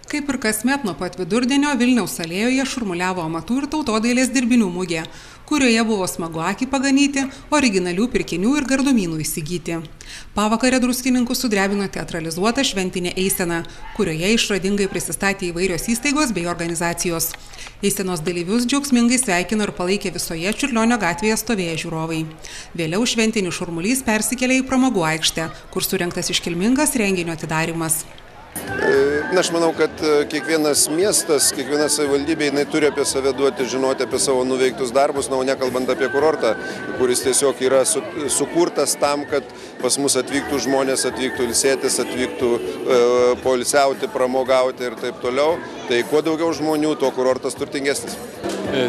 Kaip ir kasmet nuo pat vidurdienio Vilniaus alėjoje šurmuliavo amatų ir tautodailės dirbinių mugė, kurioje buvo smagu akį paganyti, originalių pirkinių ir gardumynų įsigyti. Pavakarę druskininkus sudrebino teatralizuota šventinė eisena, kurioje išradingai prisistatė įvairios įstaigos bei organizacijos. Eisenos dalyvius džiaugsmingai sveikino ir palaikė visoje Čiurlionio gatvėje stovėję žiūrovai. Vėliau šventinis šurmulys persikėlė į pramogų aikštę, kur surengtas iškilmingas renginio atidarymas. Aš manau, kad kiekvienas miestas, kiekviena savivaldybė, jinai turi apie save duoti, žinoti apie savo nuveiktus darbus, nekalbant apie kurortą, kuris tiesiog yra sukurtas tam, kad pas mus atvyktų žmonės, atvyktų ilsėtis, atvyktų poilsiauti, pramogauti ir taip toliau. Tai kuo daugiau žmonių, tuo kurortas turtingesnis.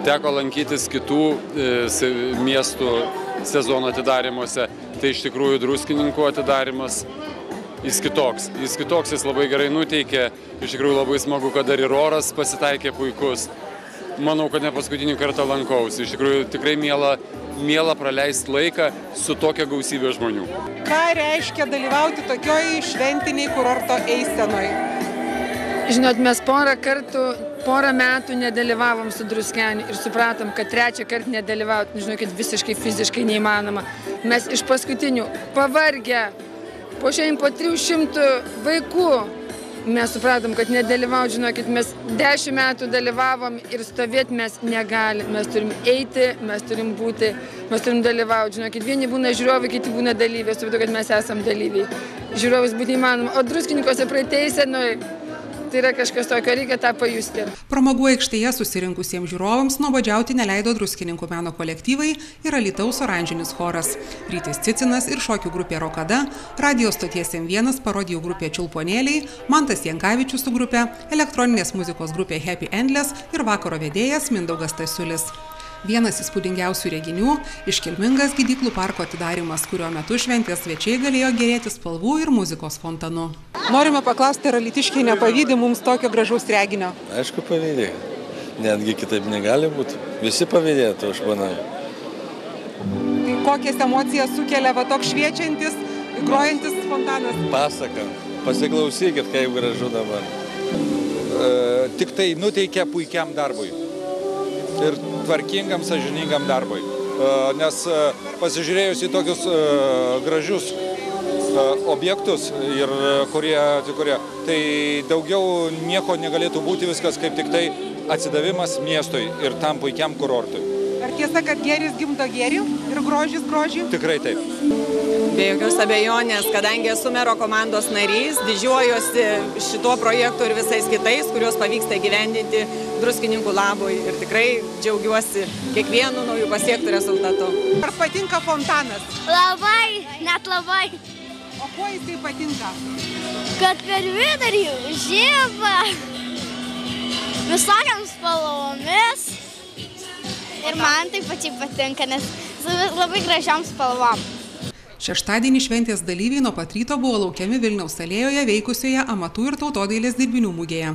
Teko lankytis kitų miestų sezono atidarymuose, tai iš tikrųjų Druskininkų atidarymas. Jis kitoks, jis labai gerai nuteikė, iš tikrųjų labai smagu, kad dar ir oras pasitaikė puikus. Manau, kad ne paskutinį kartą lankausi, iš tikrųjų tikrai miela praleisti laiką su tokia gausybė žmonių. Ką reiškia dalyvauti tokioj šventiniai kurorto eisenoj? Žinot, mes porą metų nedalyvavom su Druskeniu ir supratom, kad trečią kartą nedalyvauti, žinokit, visiškai fiziškai neįmanoma. Mes iš paskutinių pavargę. Po šiandien po 300 vaikų mes supratom, kad nedalyvauti, žinokit, mes 10 metų dalyvavom ir stovėti mes negalim. Mes turim eiti, mes turim būti, mes turim dalyvauti. Žinokit, vieni būna žiūrovai, kiti būna dalyviai. Supratau, kad mes esam dalyviai. Žiūrovais būti įmanoma. O Druskininkuose praeitėse, tai yra kažkas tokio, reikia tą pajusti. Pramogų aikštėje susirinkusiems žiūrovams nuobodžiauti neleido Druskininkų meno kolektyvai ir Alytaus oranžinis choras. Rytis Cicinas ir šokių grupė Rokada, radijo stoties M1 parodijų grupė Čiulponėliai, Mantas Jankavičius su grupė, elektroninės muzikos grupė Happy Endless ir vakaro vedėjas Mindaugas Stasiulis. Vienas įspūdingiausių reginių – iškilmingas gydyklų parko atidarymas, kurio metu šventės svečiai galėjo gėrėti spalvų ir muzikos fontanu. Norime paklausti, ar alytiškiai nepavydi mums tokio gražaus reginio? Aišku, pavydė. Netgi kitaip negali būti. Visi pavydėtų, aš manau. Tai kokias emocijas sukelia toks šviečiantis, grojantis fontanas? Pasaka. Pasiklausykit, kaip gražu dabar. Tik tai nuteikia puikiam darbui. Ir tvarkingam, sąžiningam darbui. Nes pasižiūrėjus į tokius gražius objektus, ir kurie, tai daugiau nieko negalėtų būti, viskas kaip tik tai atsidavimas miestui ir tam puikiam kurortui. Ar tiesa, kad gėris gimdo gėrį ir grožis grožį? Tikrai taip. Be jokios abejonės, kadangi esu mero komandos narys, didžiuojuosi šituo projektu ir visais kitais, kuriuos pavyksta įgyvendinti Druskininkų labui ir tikrai džiaugiuosi kiekvienu naujų pasiektų rezultatu. Ar patinka fontanas? Labai, net labai. O kuo jisai patinka? Kad per vidurį žiba visokiams spalvomis. Ir man tai pačiai patinka, nes su labai gražiom spalvom. Šeštadienį šventės dalyviai nuo pat ryto buvo laukiami Vilniaus alėjoje veikusioje amatų ir tautodailės dirbinių mugėje.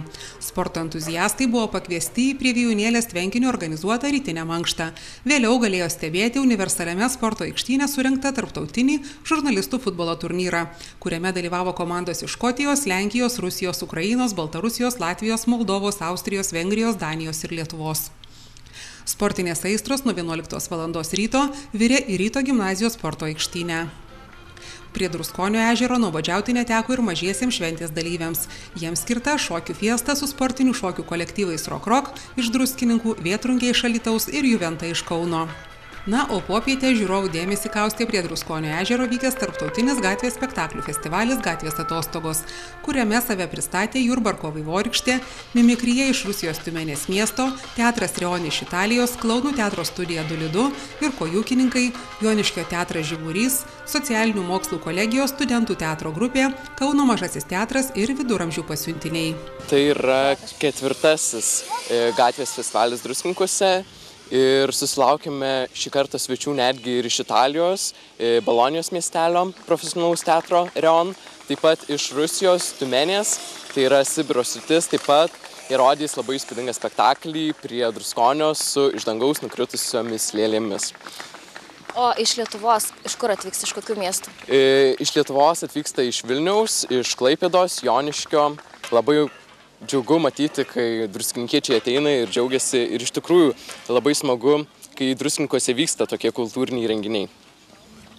Sporto entuziastai buvo pakviesti į prie Vijūnėlės tvenkinio organizuotą rytinę mankštą. Vėliau galėjo stebėti universaliame sporto aikštyne surengtą tarptautinį žurnalistų futbolo turnyrą, kuriame dalyvavo komandos iš Škotijos, Lenkijos, Rusijos, Ukrainos, Baltarusijos, Latvijos, Moldovos, Austrijos, Vengrijos, Danijos ir Lietuvos. Sportinės aistros nuo 11 valandos ryto virė į Ryto gimnazijos sporto aikštynę. Prie Druskonio ežero nuobodžiauti neteko ir mažiesiems šventės dalyviams. Jiems skirta šokių fiesta su sportinių šokių kolektyvais Rock iš Druskininkų, Vėtrungė iš Alytaus ir Juventa iš Kauno. Na, o popietę žiūrovų dėmesį kaustė prie Druskonio ežero vykęs tarptautinis gatvės spektaklių festivalis Gatvės atostogos, kuriame save pristatė Jurbarko vaivorykštė, Mimikrija iš Rusijos Tiumenės miesto, teatras Reoni iš Italijos, Klounų teatro studija Dulidu ir Kojūkininkai, Joniškio teatras Žiburys, Socialinių mokslų kolegijos studentų teatro grupė, Kauno mažasis teatras ir Viduramžių pasiuntiniai. Tai yra 4. gatvės festivalis Druskininkuose. Ir susilaukėme šį kartą svečių netgi ir iš Italijos, Bolonijos miestelio profesionalaus teatro Reon, taip pat iš Rusijos Tiumenės, tai yra Sibiro sritis, taip pat ir rodys labai įspūdingą spektaklį prie Druskonio su iš dangaus nukritusiomis lėlėmis. O iš Lietuvos, iš kur atvyksta, iš kokių miestų? Iš Lietuvos atvyksta iš Vilniaus, iš Klaipėdos, Joniškio, labai džiugu matyti, kai druskininkiečiai ateina ir džiaugiasi ir iš tikrųjų labai smagu, kai Druskininkuose vyksta tokie kultūriniai renginiai.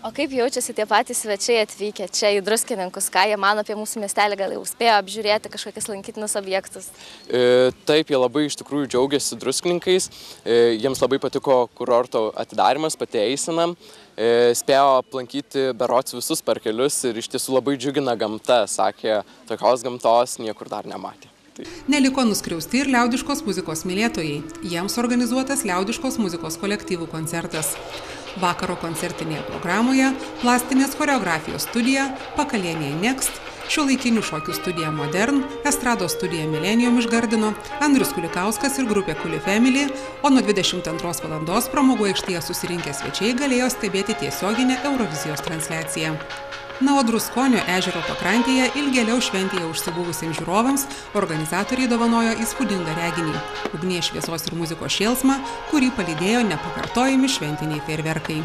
O kaip jaučiasi tie patys svečiai atvykę čia į Druskininkus? Ką jie mano apie mūsų miestelį? Gal jau spėjo apžiūrėti kažkokius lankytinus objektus? Taip, jie labai iš tikrųjų džiaugiasi Druskininkais. Jiems labai patiko kurorto atidarimas, pati eisena. Spėjo aplankyti berods visus parkelius ir iš tiesų labai džiugina gamta. Sakė, tokios gamtos niekur dar nematė. Neliko nuskriausti ir liaudiškos muzikos mylėtojai. Jiems organizuotas liaudiškos muzikos kolektyvų koncertas. Vakaro koncertinėje programoje plastinės choreografijos studija, Pakalienėje Next, šiuolaikinių šokių studija Modern, estrados studija Millennium iš Gardino, Andrius Kulikauskas ir grupė Kuli Family, o nuo 22 valandos pramogų aikštėje susirinkę svečiai galėjo stebėti tiesioginę Eurovizijos transliaciją. Na, o Druskonio ežero pakrantėje ilgėliau šventėje užsibuvusiems žiūrovams organizatoriai dovanojo įspūdingą reginį – ugnies, šviesos ir muzikos šėlsmą, kurį palydėjo nepakartojami šventiniai fejerverkai.